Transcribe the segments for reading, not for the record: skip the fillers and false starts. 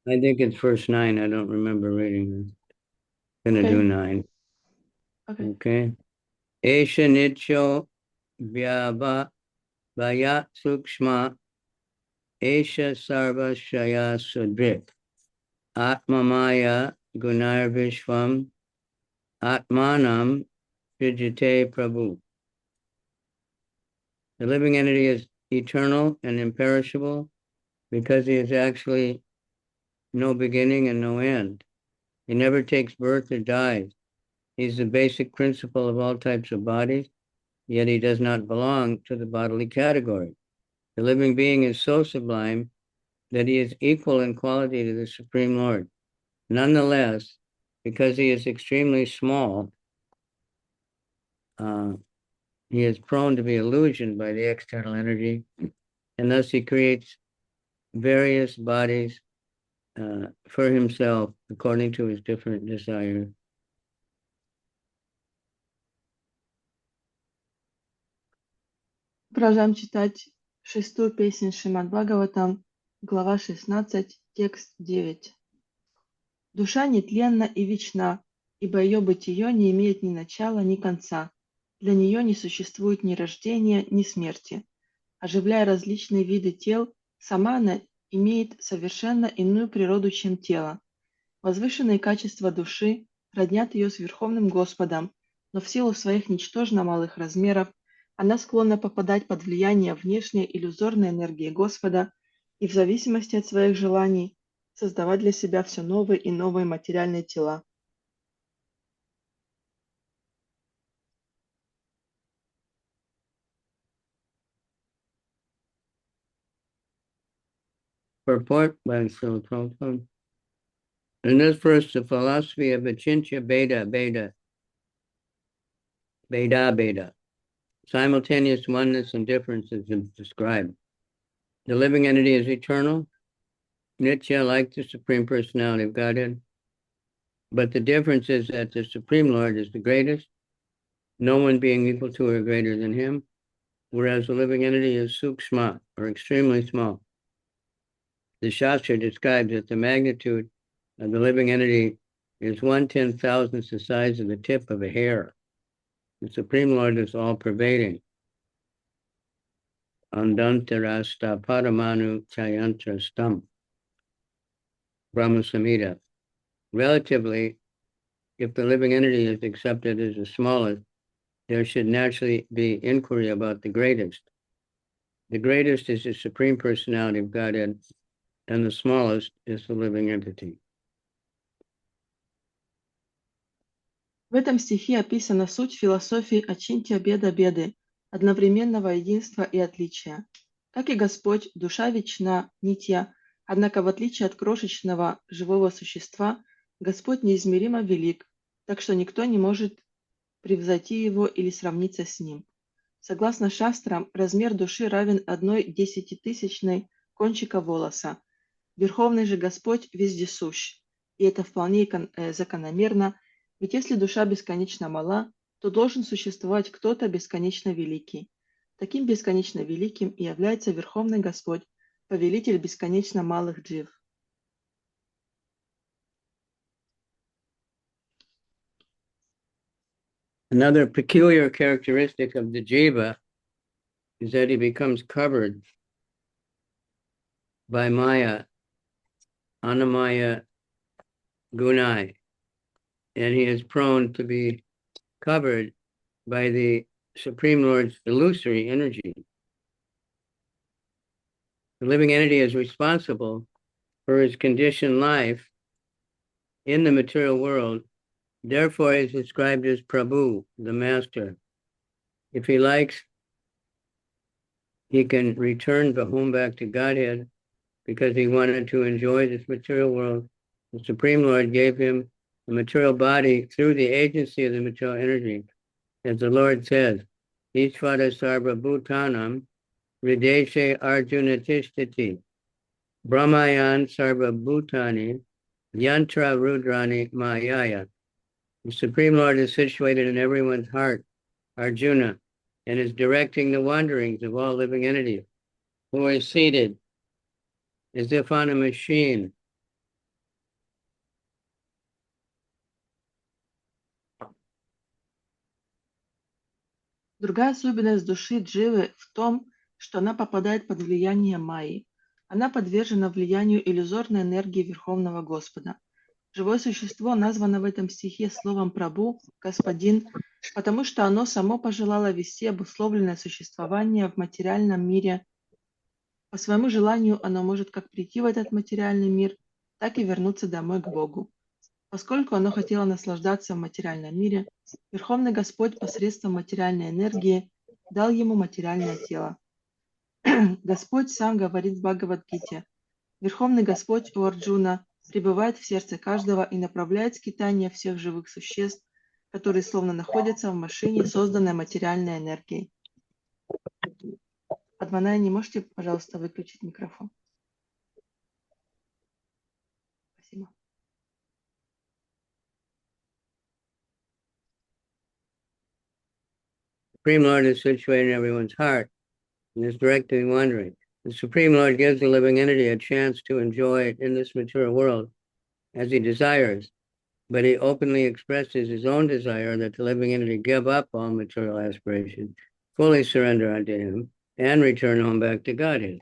I think it's verse 9. I don't remember reading it. Gonna Okay. do 9. Okay. Okay. Esha nityo vyava vaya sukshma esha sarva shaya sudrit atmamaya gunar vishvam atmanam vijite prabhu. The living entity is eternal and imperishable because he is actually no beginning and no end. He never takes birth or dies. He's the basic principle of all types of bodies, yet he does not belong to the bodily category. The living being is so sublime that he is equal in quality to the Supreme Lord. Nonetheless, because he is extremely small, he is prone to be illusioned by the external energy, and thus he creates various bodies for himself according to his different desires. Продолжаем читать шестую песнь Шримад Бхагаватам, глава 16, текст 9. Душа нетленна и вечна, ибо ее бытие не имеет ни начала, ни конца. Для нее не существует ни рождения, ни смерти. Оживляя различные виды тел, сама она имеет совершенно иную природу, чем тело. Возвышенные качества души роднят ее с Верховным Господом, но в силу своих ничтожно малых размеров она склонна попадать под влияние внешней иллюзорной энергии Господа и в зависимости от своих желаний создавать для себя все новые и новые материальные тела. Purport by Srila Prabhupada. In this verse, the philosophy of Achintya Beda, simultaneous oneness and difference is described. The living entity is eternal, Nitya, like the Supreme Personality of Godhead, but the difference is that the Supreme Lord is the greatest, no one being equal to or greater than him, whereas the living entity is sukshma, or extremely small. The Shastra describes that the magnitude of the living entity is 1/10,000th the size of the tip of a hair. The Supreme Lord is all-pervading. Andantarasta Paramanu Chayantra Stam. Brahma Samhita. Relatively, if the living entity is accepted as the smallest, there should naturally be inquiry about the greatest. The greatest is the Supreme Personality of Godhead, and the smallest is the living entity. В этом стихе описана суть философии Ачинтья Беда-Беды, одновременного единства и отличия. Как и Господь, душа вечна, нитья, однако в отличие от крошечного живого существа, Господь неизмеримо велик, так что никто не может превзойти его или сравниться с ним. Согласно шастрам, размер души равен 1/10,000 кончика волоса. Верховный же Господь вездесущ, и это вполне закономерно, ведь если душа бесконечно мала, то должен существовать кто-то бесконечно великий. Таким бесконечно великим и является Верховный Господь, повелитель бесконечно малых джив. Another peculiar characteristic of the jiva is that he becomes covered by Maya, Anamaya Gunai, and he is prone to be covered by the Supreme Lord's illusory energy. The living entity is responsible for his conditioned life in the material world. Therefore, he is described as Prabhu, the master. If he likes, he can return home back to Godhead because he wanted to enjoy this material world. The Supreme Lord gave him a material body through the agency of the material energy. As the Lord says, Ishvara Sarva Bhutanam Rideshe Arjuna Tishtati Brahmayan Sarva Bhutani Yantra Rudrani Mayaya. The Supreme Lord is situated in everyone's heart, Arjuna, and is directing the wanderings of all living entities, who are seated as if on a machine Другая особенность души дживы в том, что она попадает под влияние майи. Она подвержена влиянию иллюзорной энергии Верховного Господа. Живое существо названо в этом стихе словом «прабу», «господин», потому что оно само пожелало вести обусловленное существование в материальном мире. По своему желанию оно может как прийти в этот материальный мир, так и вернуться домой к Богу. Поскольку оно хотело наслаждаться в материальном мире, Верховный Господь посредством материальной энергии дал ему материальное тело. Господь сам говорит в Бхагавад-гите: Верховный Господь у Арджуна пребывает в сердце каждого и направляет скитания всех живых существ, которые словно находятся в машине, созданной материальной энергией. Адванай, не можете, пожалуйста, выключить микрофон? Спасибо. Supreme Lord is situated in everyone's heart and is directly wandering. The Supreme Lord gives the living entity a chance to enjoy it in this material world as he desires, but he openly expresses his own desire that the living entity give up all material aspirations, fully surrender unto him, and return home back to Godhead.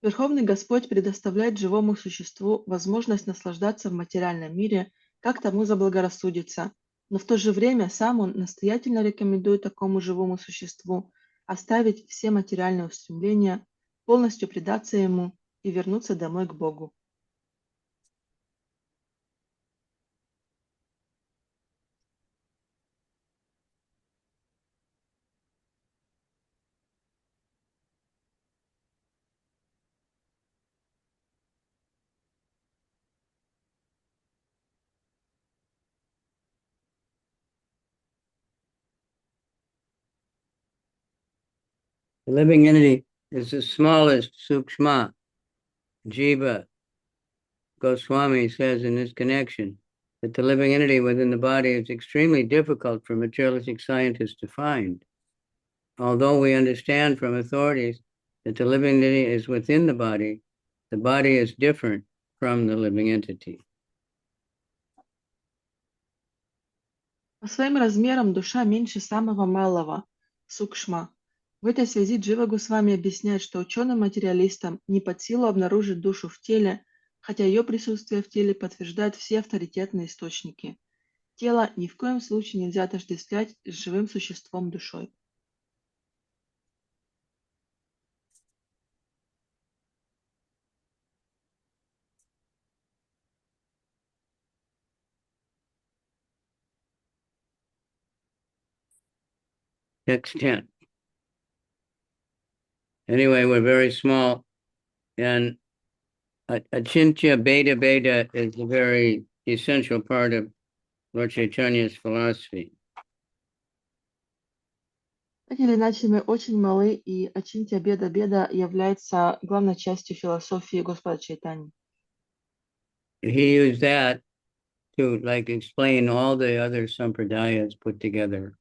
Верховный Господь предоставляет живому существу возможность наслаждаться в материальном мире, как тому заблагорассудится, но в то же время сам он настоятельно рекомендует такому живому существу оставить все материальные устремления, полностью предаться ему и вернуться домой к Богу. The living entity is the smallest sukshma. Jiva Goswami says in this connection that the living entity within the body is extremely difficult for materialistic scientists to find. Although we understand from authorities that the living entity is within the body is different from the living entity. По своим размерам душа меньше самого малого, сукшма. В этой связи Джива Госвами объясняет, что ученым-материалистам не под силу обнаружить душу в теле, хотя ее присутствие в теле подтверждают все авторитетные источники. Тело ни в коем случае нельзя отождествлять с живым существом душой. Text 10. Anyway, we're very small, and Achintya Beta Beta is a very essential part of Lord Chaitanya's philosophy. Так или иначе, мы очень малы, и Ачинтья Беда является главной частью философии Господа Чайтани. He used that to explain all the other sampradayas put together.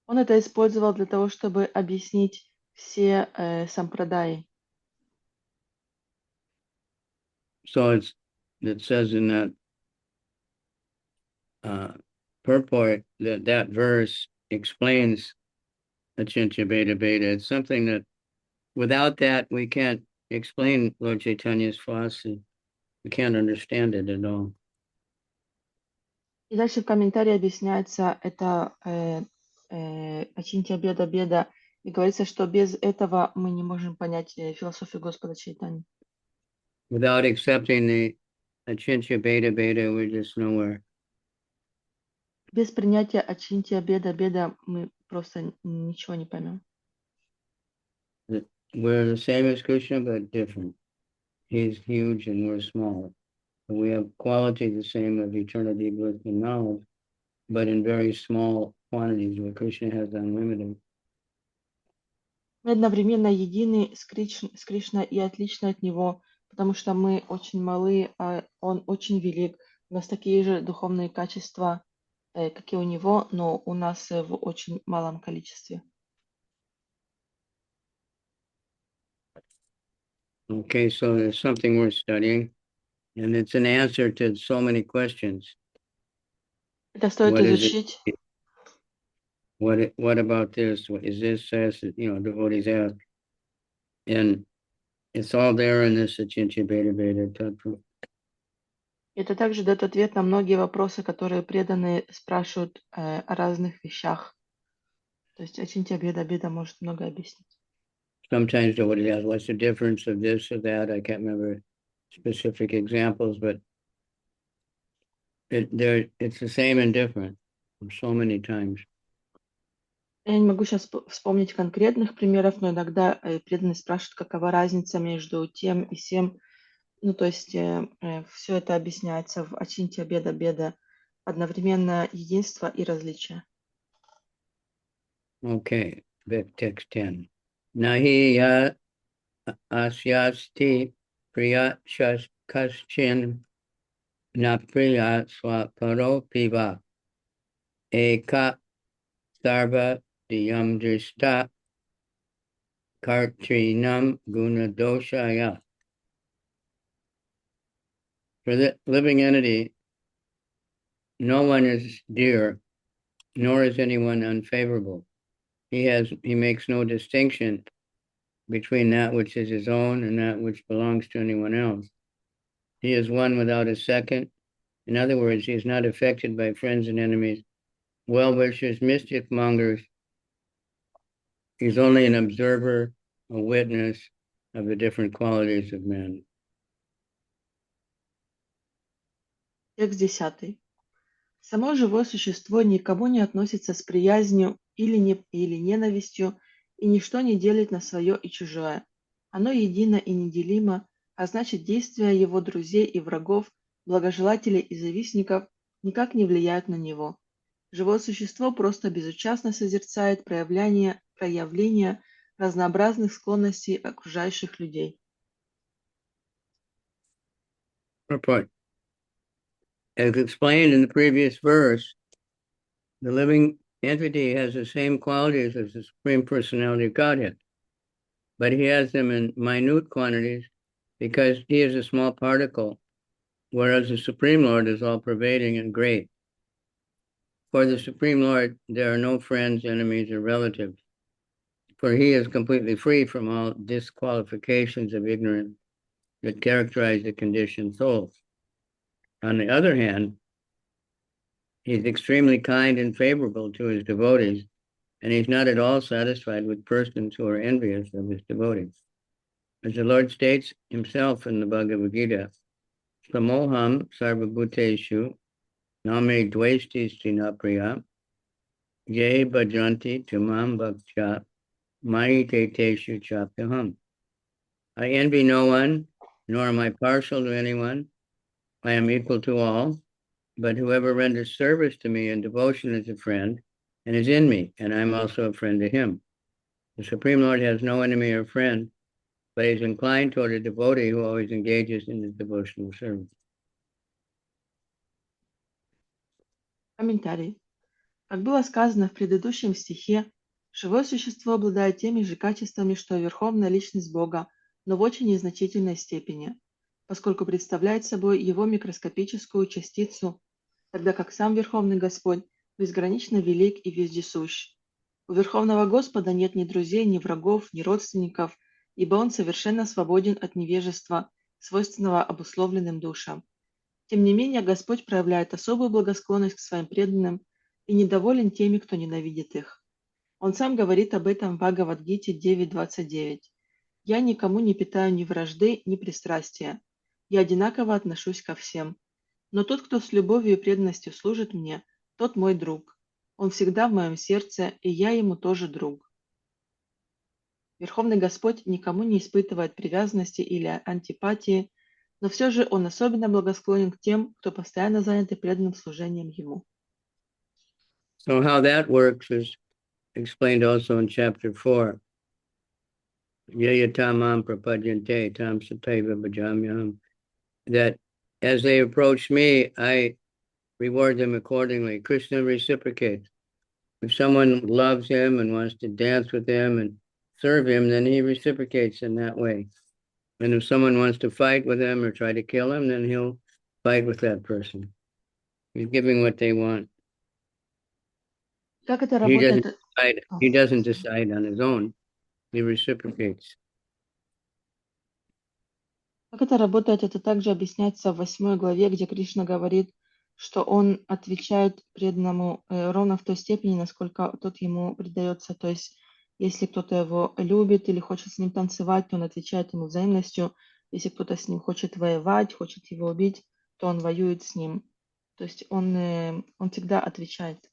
Он это использовал для того, чтобы объяснить все сампрадаи. So it says in that purport that verse explains Achintya Beta Beta. It's something that without that we can't explain Lord Chaitanya's philosophy. We can't understand it at all. И дальше в комментарии объясняется это Ачинтья Беда, и говорится, что без этого мы не можем понять философию Господа Чайтани. Without accepting the Achintya Beta Beta, we're just nowhere. Без принятия Ачинтья Беда мы просто ничего не поймем. We're the same as Krishna, but different. He's huge and we're small. We have quality the same of eternity, birth, and knowledge, but in very small quantities, where Krishna has unlimited. Мы одновременно едины с Кришной и отличны от Него, потому что мы очень малы, а Он очень велик. У нас такие же духовные качества, как и у Него, но у нас в очень малом количестве. Okay, so there's something worth studying, and it's an answer to so many questions. Это стоит What is it? изучить. What about this? What is this? Devotees ask. And it's all there in this Achintya Bheda Bheda Tattva. Это также дает ответ на многие вопросы, которые преданные спрашивают о разных вещах. То есть Ачинтья Беда Беда может много объяснить. Sometimes devotees ask, what's the difference of this or that? I can't remember specific examples, but it's the same and different so many times. Я не могу сейчас вспомнить конкретных примеров, но иногда преданные спрашивают, какова разница между тем и сем. Ну, то есть все это объясняется в Ачинтья Беда Беда, одновременно единство и различие. Okay, text 10. Nahi ya asyasti priya kaschin na priya swaparo piva eka sarva diyam drishta kartrinam gunadoshaya. For the living entity, no one is dear, nor is anyone unfavorable. He makes no distinction between that which is his own and that which belongs to anyone else. He is one without a second. In other words, he is not affected by friends and enemies, well-wishers, mischief mongers. He's only an observer, a witness of the different qualities of men. Текст 10. Само живое существо никому не относится с приязнью или ненавистью, и ничто не делит на свое и чужое. Оно едино и неделимо, а значит, действия его друзей и врагов, благожелателей и завистников никак не влияют на него. Живое существо просто безучастно созерцает проявления разнообразных склонностей окружающих людей. Report. As explained in the previous verse, the living entity has the same qualities as the Supreme Personality of Godhead, but he has them in minute quantities because he is a small particle, whereas the Supreme Lord is all-pervading and great. For the Supreme Lord, there are no friends, enemies, or relatives, for he is completely free from all disqualifications of ignorance that characterize the conditioned souls. On the other hand, he is extremely kind and favorable to his devotees, and he's not at all satisfied with persons who are envious of his devotees. As the Lord states himself in the Bhagavad Gita, Samoham sarvabhuteshu name dveshti srinapriya ye bhajanti tumam bhaktya maiteteshu chapyaham. I envy no one, nor am I partial to anyone. I am equal to all, but whoever renders service to me in devotion is a friend and is in me, and I'm also a friend to him. The Supreme Lord has no enemy or friend, but is inclined toward a devotee who always engages in his devotional service. Комментарий. Как было сказано в предыдущем стихе, живое существо обладает теми же качествами, что и Верховная Личность Бога, но в очень незначительной степени, поскольку представляет собой его микроскопическую частицу, тогда как сам Верховный Господь безгранично велик и вездесущ. У Верховного Господа нет ни друзей, ни врагов, ни родственников, ибо Он совершенно свободен от невежества, свойственного обусловленным душам. Тем не менее, Господь проявляет особую благосклонность к своим преданным и недоволен теми, кто ненавидит их. Он сам говорит об этом в Бхагавад-гите 9.29. «Я никому не питаю ни вражды, ни пристрастия. Я одинаково отношусь ко всем. Но тот, кто с любовью и преданностью служит мне, тот мой друг. Он всегда в моем сердце, и я ему тоже друг». Верховный Господь никому не испытывает привязанности или антипатии, но все же Он особенно благосклонен к тем, кто постоянно занят и преданным служением Ему. So how that works is explained also in chapter 4. Yayatamam prapadyante tam sataiva bhajamyam. That as they approach me, I reward them accordingly. Krishna reciprocates. If someone loves him and wants to dance with him and serve him, then he reciprocates in that way. And if someone wants to fight with him or try to kill him, then he'll fight with that person. He's giving what they want. Как это He doesn't работает? decide, О, he doesn't извините. decide on his own. He reciprocates. Как это работает, это также объясняется в 8 главе, где Кришна говорит, что он отвечает преданному ровно в той степени, насколько тот ему предается. То есть, если кто-то его любит или хочет с ним танцевать, то он отвечает ему взаимностью. Если кто-то с ним хочет воевать, хочет его убить, то он воюет с ним. То есть он всегда отвечает.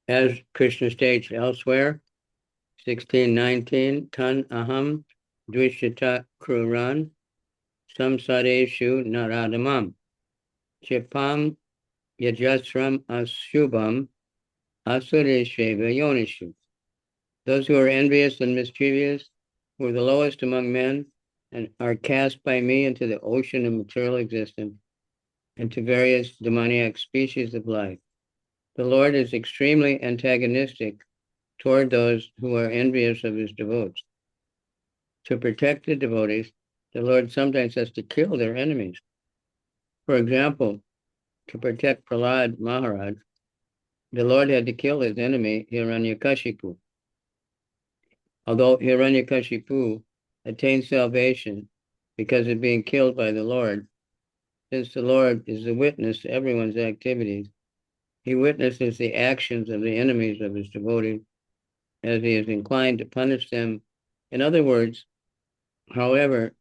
As Krishna states elsewhere, 16:19, Tan aham dvishata kruran samsadeshu naradamam chipam yajasram ashubam asuresheva yonishu. Those who are envious and mischievous, who are the lowest among men, and are cast by me into the ocean of material existence, into various demoniac species of life. The Lord is extremely antagonistic toward those who are envious of his devotees. To protect the devotees, the Lord sometimes has to kill their enemies. For example, to protect Prahlad Maharaj, the Lord had to kill his enemy, Hiranyakashipu. Although Hiranyakashipu attained salvation because of being killed by the Lord, since the Lord is the witness to everyone's activities, he witnesses the actions of the enemies of his devotees as he is inclined to punish them. In other words, however,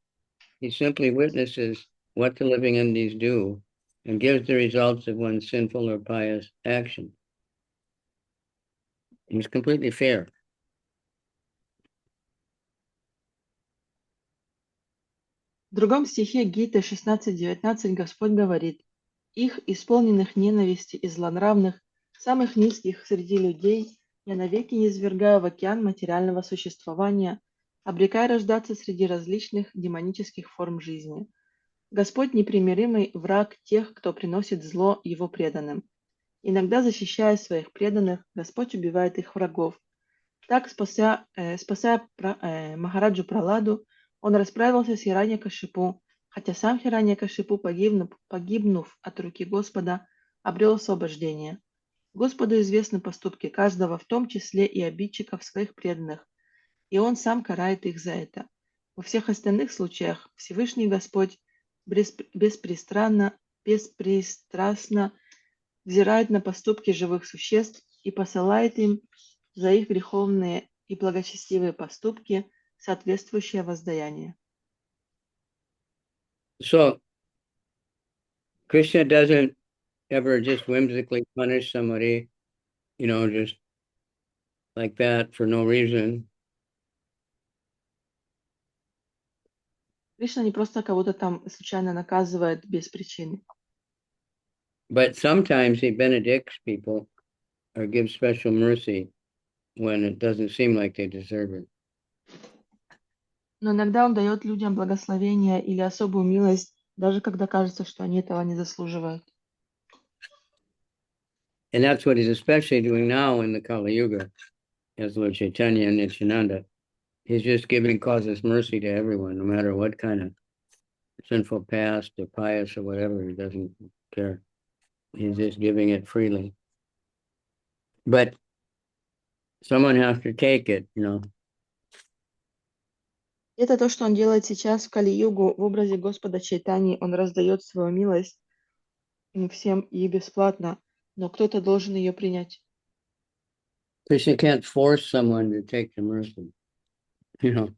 he simply witnesses what the living entities do and gives the results of one's sinful or pious action. He's completely fair. В другом стихе Гиты 16:19 Господь говорит: «Их, исполненных ненависти и злонравных, самых низких среди людей, я навеки низвергаю в океан материального существования, обрекая рождаться среди различных демонических форм жизни. Господь непримиримый враг тех, кто приносит зло его преданным. Иногда, защищая своих преданных, Господь убивает их врагов. Так, спасая Махараджу Праладу, он расправился с Хираньякашипу, хотя сам Хираньякашипу, погибнув от руки Господа, обрел освобождение. Господу известны поступки каждого, в том числе и обидчиков своих преданных, и он сам карает их за это. Во всех остальных случаях Всевышний Господь беспристрастно взирает на поступки живых существ и посылает им за их греховные и благочестивые поступки соответствующее воздаяние. So, Krishna doesn't ever just whimsically punish somebody, just like that for no reason. Кришна не просто кого-то там случайно наказывает без причины. But sometimes he benedicts people or gives special mercy when it doesn't seem like they deserve it. Но иногда он дает людям благословение или особую милость, даже когда кажется, что они этого не заслуживают. And that's what he's especially doing now in the Kali Yuga, as Lord Chaitanya and Nityananda. He's just giving causeless mercy to everyone, no matter what kind of sinful past or pious or whatever. He doesn't care. He's just giving it freely. But someone has to take it, Это то, что он делает сейчас в Кали-югу в образе Господа Чайтани. Он раздает свою милость всем и бесплатно, но кто-то должен ее принять. Krishna can't force someone to take the mercy, Кришна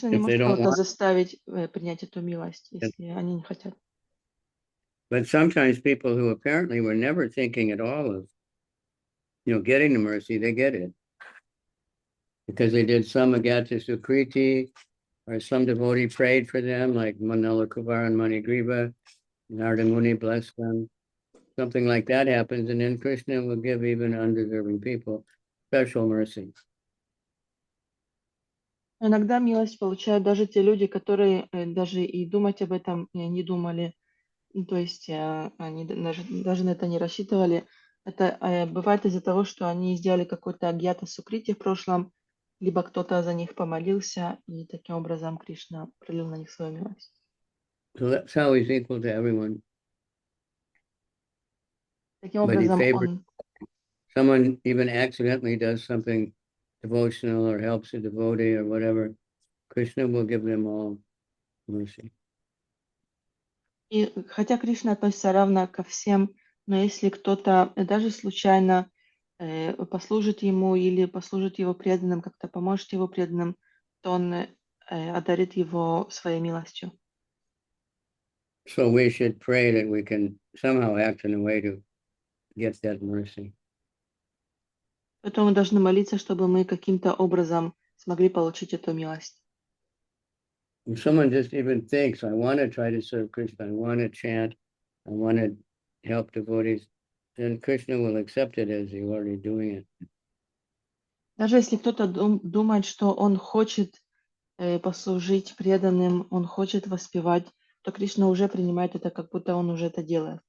не if they может don't кого-то want. заставить принять эту милость, если они не хотят. But sometimes people who apparently were never thinking at all of, getting the mercy, they get it. Because they did some Agata Sukriti, or some devotee prayed for them, like Manala Kubar and Manigriva, Narada Muni blessed them. Something like that happens, and then Krishna will give even undeserving people special mercy. Иногда милость получают даже те люди, которые даже и думать об этом не думали. То есть они даже на это не рассчитывали. Это бывает из-за того, что они сделали какой-то агьята сукрити в прошлом, либо кто-то за них помолился, и таким образом Кришна пролил на них свою милость. So that's how he's equal to everyone. Таким But he образом, favors он, someone even accidentally does something devotional or helps a devotee or whatever, Krishna will give them all mercy. и хотя Кришна относится равно ко всем, но если кто-то даже случайно послужит ему или послужит его преданным, как-то поможет его преданным, то он одарит его своей милостью. So we should pray that we can somehow act in a way to get that mercy. Поэтому мы должны молиться, чтобы мы каким-то образом смогли получить эту милость. If someone just even thinks, I want to try to serve Krishna, I want to chant, I want to help devotees, then Krishna will accept it as you already doing it. Даже если кто-то думает, что он хочет послужить преданным, он хочет воспевать, то Кришна уже принимает это, как будто он уже это делает.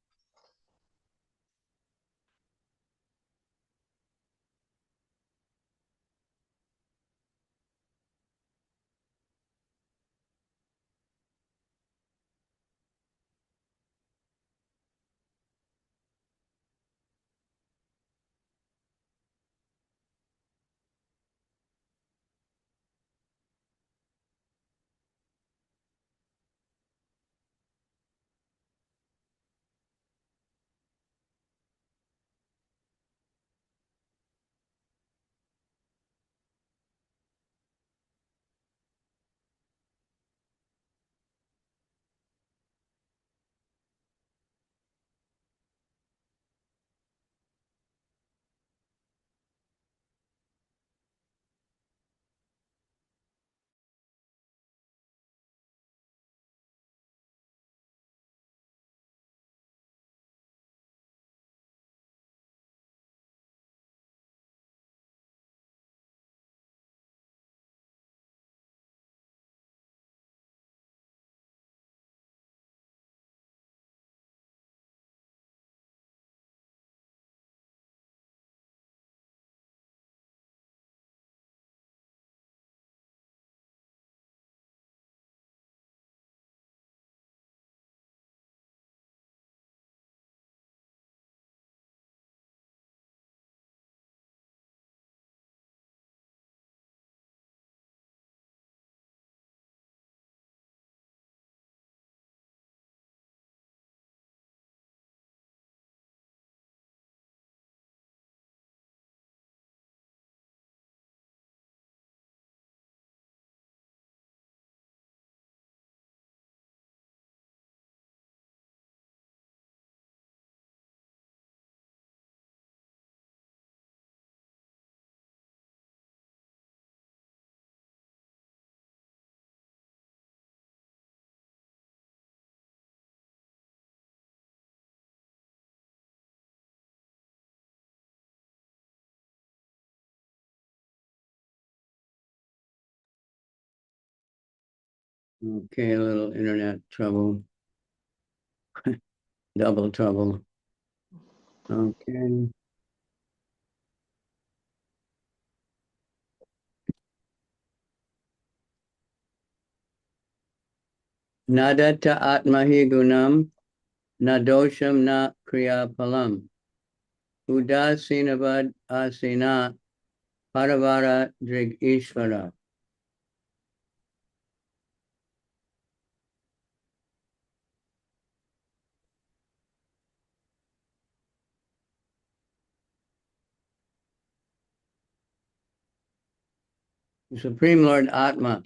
Okay, a little internet trouble. Double trouble. Okay. Nadatta atmahi gunam, na dosham na kriya palam. Udasinavad asina paravara drig ishvara. The Supreme Lord Atma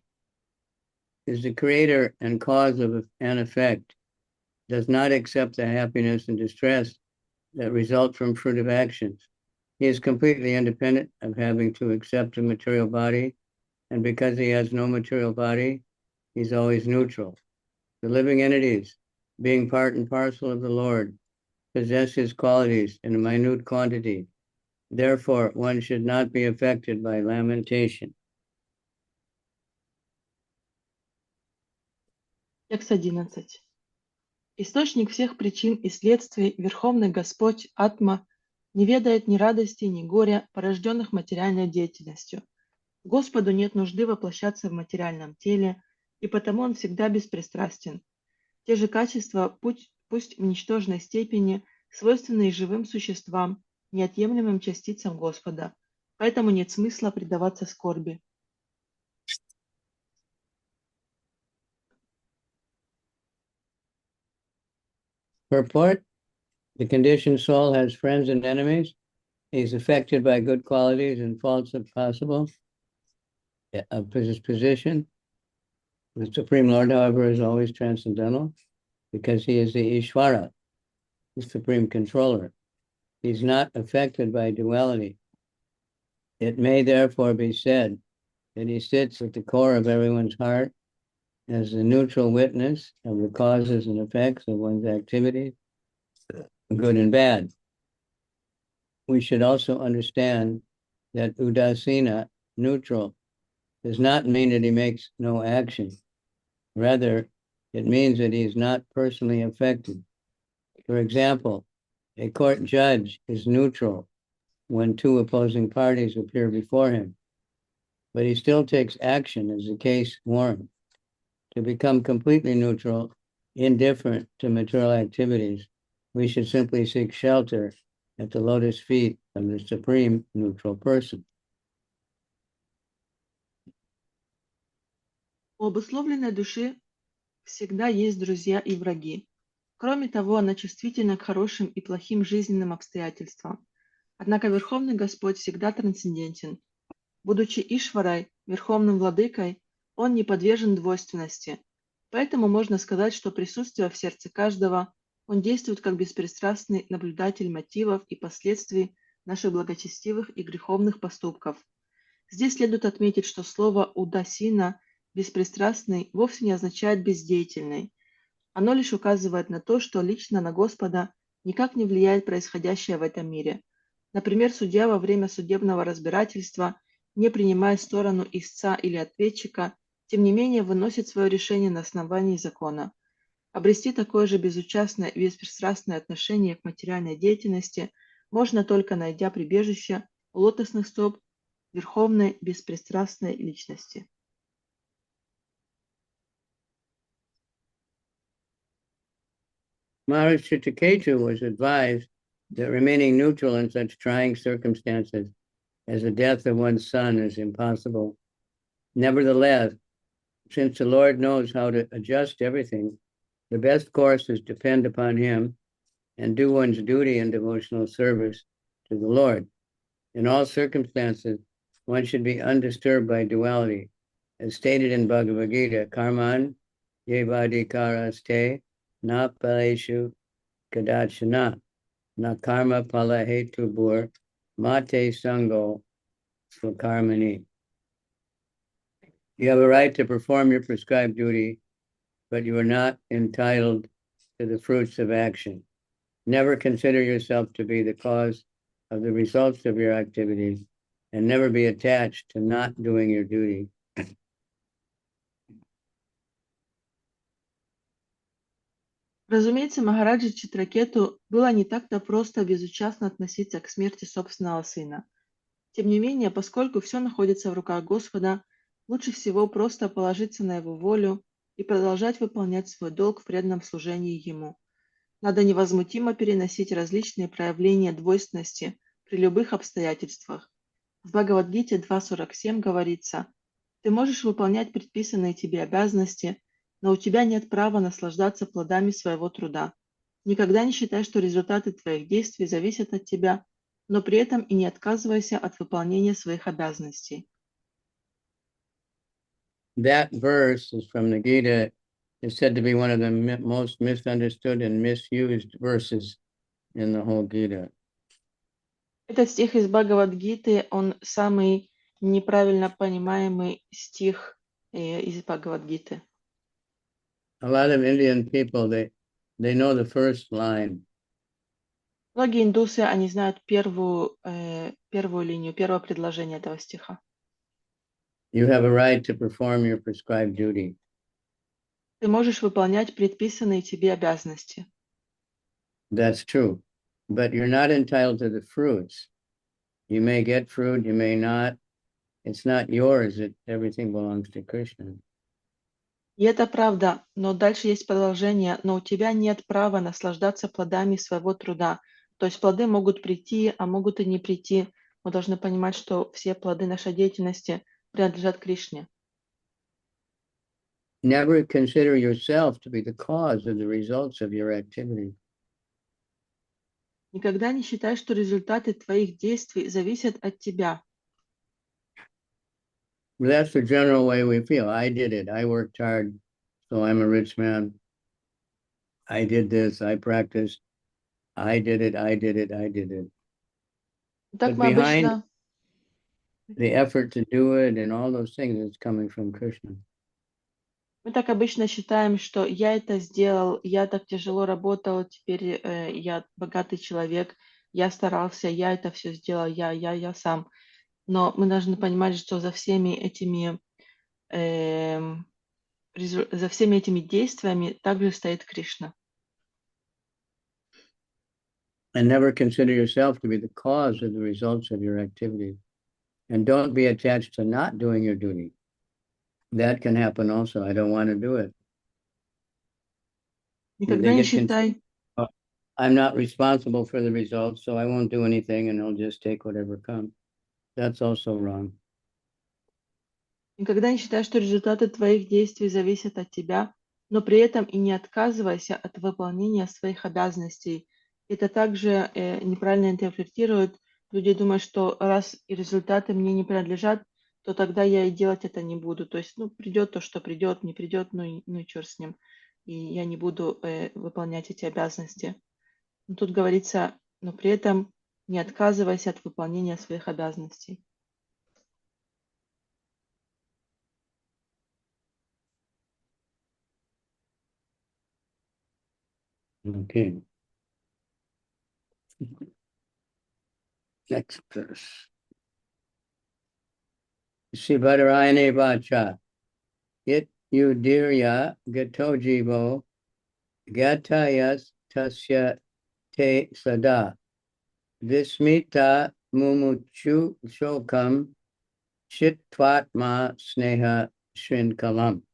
is the creator and cause of an effect, does not accept the happiness and distress that result from fruitive actions. He is completely independent of having to accept a material body, and because he has no material body, he's always neutral. The living entities, being part and parcel of the Lord, possess his qualities in a minute quantity. Therefore, one should not be affected by lamentation. Текст 11. Источник всех причин и следствий, Верховный Господь, Атма, не ведает ни радости, ни горя, порожденных материальной деятельностью. Господу нет нужды воплощаться в материальном теле, и потому Он всегда беспристрастен. Те же качества, пусть в ничтожной степени, свойственны и живым существам, неотъемлемым частицам Господа, поэтому нет смысла предаваться скорби. Purport: the conditioned soul has friends and enemies. He is affected by good qualities and faults if possible of his position. The Supreme Lord, however, is always transcendental because he is the Ishvara, the Supreme Controller. He's not affected by duality. It may therefore be said that he sits at the core of everyone's heart as the neutral witness of the causes and effects of one's activities, good and bad. We should also understand that udasina, neutral, does not mean that he makes no action. Rather, it means that he is not personally affected. For example, a court judge is neutral when two opposing parties appear before him, but he still takes action as the case warrants. To become completely neutral, indifferent to material activities, we should simply seek shelter at the lotus feet of the Supreme Neutral Person. У обусловленной души всегда есть друзья и враги. Кроме того, она чувствительна к хорошим и плохим жизненным обстоятельствам. Однако Верховный Господь всегда трансцендентен. Будучи Ишварой, Верховным Владыкой, Он не подвержен двойственности. Поэтому можно сказать, что присутствие в сердце каждого, Он действует как беспристрастный наблюдатель мотивов и последствий наших благочестивых и греховных поступков. Здесь следует отметить, что слово «удасина» беспристрастный вовсе не означает бездеятельный. Оно лишь указывает на то, что лично на Господа никак не влияет происходящее в этом мире. Например, судья во время судебного разбирательства, не принимая сторону истца или ответчика, тем не менее выносит свое решение на основании закона. Обрести такое же безучастное и беспристрастное отношение к материальной деятельности можно только найдя прибежище у лотосных стоп Верховной беспристрастной личности. Maharaj Citraketu was advised that remaining neutral in such trying circumstances as the death of one's son is impossible. Nevertheless, since the Lord knows how to adjust everything, the best course is to depend upon him and do one's duty in devotional service to the Lord. In all circumstances, one should be undisturbed by duality. As stated in Bhagavad Gita, karman yevadikaraste na paleshu kadachana na karma pala hetubur mate sango swakarmani. You have a right to perform your prescribed duty, but you are not entitled to the fruits of action. Never consider yourself to be the cause of the results of your activities, and never be attached to not doing your duty. Разумеется, Махараджи Читракету было не так-то просто безучастно относиться к смерти собственного сына. Тем не менее, поскольку все находится в руках Господа, лучше всего просто положиться на Его волю и продолжать выполнять свой долг в преданном служении Ему. Надо невозмутимо переносить различные проявления двойственности при любых обстоятельствах. В Бхагавад-гите 2.47 говорится: «Ты можешь выполнять предписанные тебе обязанности, но у тебя нет права наслаждаться плодами своего труда. Никогда не считай, что результаты твоих действий зависят от тебя, но при этом и не отказывайся от выполнения своих обязанностей». That verse is from the Gita. It's said to be one of the most misunderstood and misused verses in the whole Gita. Этот стих из Бхагавад-гиты, он самый неправильно понимаемый стих из Бхагавад-гиты. A lot of Indian people, they know the first line. Многие индусы, они знают первую линию, первое предложение этого стиха. You have a right to perform your prescribed duty. Ты можешь выполнять предписанные тебе обязанности. That's true. But you're not entitled to the fruits. You may get fruit, you may not. it's not yours, everything belongs to Krishna. И это правда, но дальше есть продолжение. Но у тебя нет права наслаждаться плодами своего труда. То есть плоды могут прийти, а могут и не прийти. Мы должны понимать, что все плоды нашей деятельности принадлежат Кришне. Never consider yourself to be the cause of the results of your activity. Никогда не считай, что результаты твоих действий зависят от тебя. That's the general way we feel. I did it. I worked hard, so I'm a rich man. I did this. I practiced. I did it. I did it. I did it. Так But мы behind обычно, the effort to do it and all those things, it's coming from Krishna. мы так обычно считаем, что я это сделал, я так тяжело работал, теперь я богатый человек, я старался, я это все сделал, я сам. Но мы должны понимать, что за всеми этими действиями также стоит Кришна. And never consider yourself to be the cause of the results of your activities. And don't be attached to not doing your duty. That can happen also. I don't want to do it. Никогда не считай, I'm not responsible for the results, so I won't do anything and I'll just take whatever comes. That's also wrong. никогда не считай, что результаты твоих действий зависят от тебя, но при этом и не отказывайся от выполнения своих обязанностей. Это также неправильно интерпретируют. Люди думают, что раз и результаты мне не принадлежат, то тогда я и делать это не буду. То есть, придет то, что придет, не придет, ну и черт с ним. И я не буду выполнять эти обязанности. Но тут говорится, но при этом не отказывайся от выполнения своих обязанностей. Okay. Next verse. Sivadarayane vacha. It udirya gato jivo gatayas tasya te sada. Vismita mumuchu shokam chitvatma sneha shrinkalam.